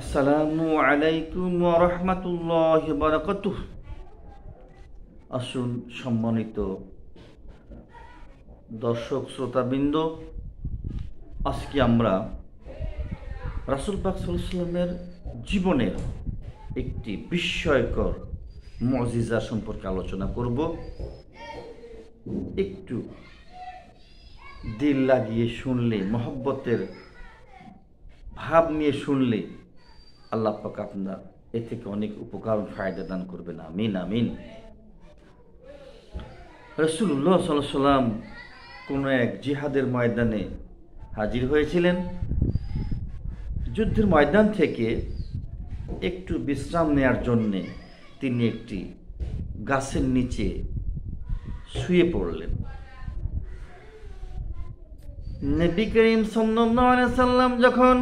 আসসালামু আলাইকুম ওয়া রাহমাতুল্লাহি ওয়া বারাকাতুহু। আসুন সম্মানিত দর্শক শ্রোতাবৃন্দ, আজকে আমরা রাসূল পাক সাল্লাল্লাহু আলাইহি ওয়াসাল্লামের জীবনের একটি বিস্ময়কর মুজিজা সম্পর্কে আলোচনা করব। একটু দিল লাগিয়ে শুনলে, মহব্বতের ভাব নিয়ে শুনলে আল্লাহ পাক আপনার এ থেকে অনেক উপকার ফায়দা দান করবেন। আমিন আমিন। রাসূলুল্লাহ সাল্লাল্লাহু আলাইহি ওয়াসাল্লাম কোনো এক জিহাদের ময়দানে হাজির হয়েছিলেন। যুদ্ধের ময়দান থেকে একটু বিশ্রাম নেয়ার জন্যে তিনি একটি গাছের নিচে শুয়ে পড়লেন। নবী করিম সাল্লাল্লাহু আলাইহি ওয়াসাল্লাম যখন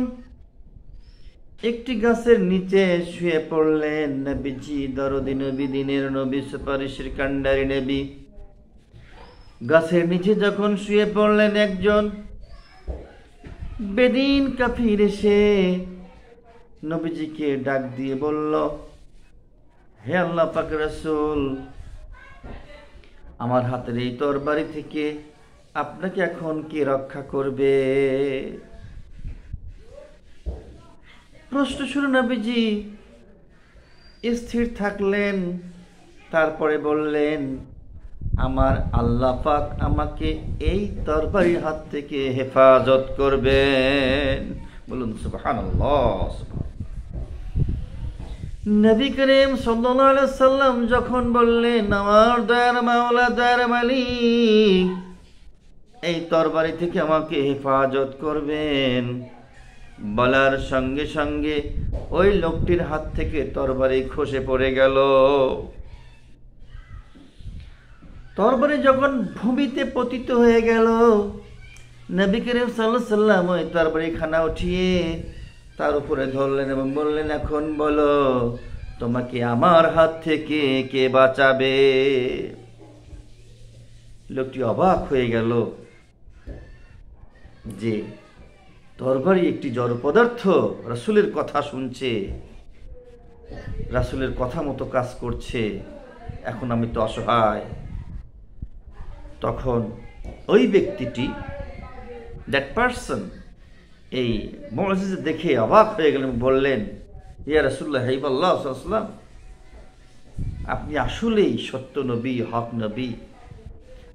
একটি গাছের নিচে শুয়ে পড়লেন, নবীজি দরদি নবী, দিনের নবী, সুপারিশের কান্ডারি নবী গাছের নিচে যখন শুয়ে পড়লেন, একজন বেদিন কাফির এসে নবীজিকে ডাক দিয়ে বলল, হে আল্লাহ পাকের রাসূল, আমার হাতের এই তরবারি থেকে আপনাকে এখন কে রক্ষা করবে? প্রশ্ন শুনে নবীজি স্থির থাকলেন, তারপরে বললেন, আমার আল্লাহ পাক আমাকে এই তরবারির হাত থেকে হেফাজত করবেন। বলুন সুবহানাল্লাহ। নবী করিম সাল্লাল্লাহু আলাইহি ওয়াসাল্লাম যখন বললেন, আমার দয়ার মাওলা, দয়ার মালিক এই তরবারি থেকে আমাকে হেফাজত করবেন, বলার সঙ্গে সঙ্গে ওই লোকটির হাত থেকে তরবারি খসে পড়ে গেল। তরবারি যখন ভূমিতে পতিত হয়ে গেল, নবী করিম সাল্লাল্লাহু আলাইহি ওয়াসাল্লাম ওই তরবারি খানা উঠিয়ে তার উপরে ধরলেন এবং বললেন, এখন বলো তোমাকে আমার হাত থেকে কে বাঁচাবে? লোকটি অবাক হয়ে গেল যে তরবারি একটি জড় পদার্থ, রাসূলের কথা শুনছে, রাসূলের কথা মতো কাজ করছে, এখন আমি তো অসহায়। তখন ওই ব্যক্তিটি, দ্যাট পারসন, এই মুজিজা দেখে অবাক হয়ে গেলেন, বললেন, ইয়া রাসূলুল্লাহ, হাবিবাল্লাহ সাল্লাল্লাহু আলাইহি ওয়াসাল্লাম, আপনি আসলেই সত্য নবী, হক নবী,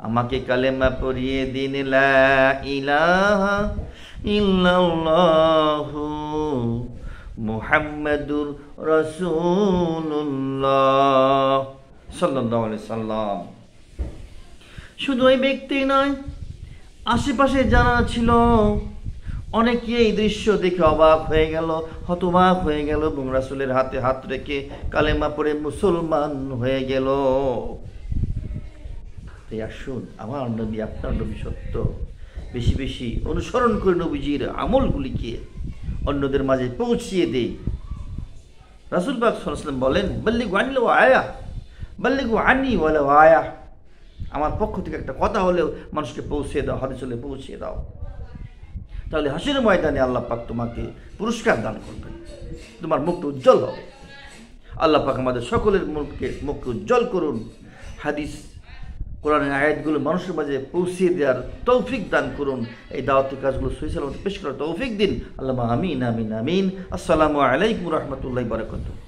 আমাকে কালেমা পড়িয়ে দিন, লা ইলাহা ইল্লাল্লাহু মুহাম্মাদুর রাসূলুল্লাহ সাল্লাল্লাহু আলাইহি ওয়াসাল্লাম। শুধু ওই ব্যক্তি নয়, আশেপাশে যারা ছিল অনেকে এই দৃশ্য দেখে অবাক হয়ে গেল, হতবাক হয়ে গেল এবং রাসূলের হাতে হাত রেখে কালেমা পড়ে মুসলমান হয়ে গেল। তাই আসুন, আমার নবী, আপনার নবী সত্য, বেশি বেশি অনুসরণ করে নবীজির আমলগুলিকে অন্যদের মাঝে পৌঁছিয়ে দেই। রাসূল পাক সাল্লাল্লাহু আলাইহি ওয়াসাল্লাম বলেন, বাল্লিগু আন্নি ওয়া আয়া, বাল্লিগু আন্নি ওয়ালাউ আয়া, আমার পক্ষ থেকে একটা কথা হলেও মানুষকে পৌঁছে দাও, হাদিস হলে পৌঁছে দাও, তাহলে হাসির ময়দানে আল্লাহ পাক তোমাকে পুরস্কার দান করবেন, তোমার মুখটা উজ্জ্বল হবে। আল্লাহ পাক আমাদের সকলের মুখকে উজ্জ্বল করুন। হাদিস, কোরআনের আয়াতগুলো মানুষের মাঝে পৌঁছিয়ে দেওয়ার তৌফিক দান করুন। এই দাওয়াতি কাজগুলো সহি সালামতে পেশ করার তৌফিক দিন। আল্লাহ আমিন আমিন আমিন। আসসালামু আলাইকুম ওয়া রাহমাতুল্লাহি ওয়া বারাকাতুহু।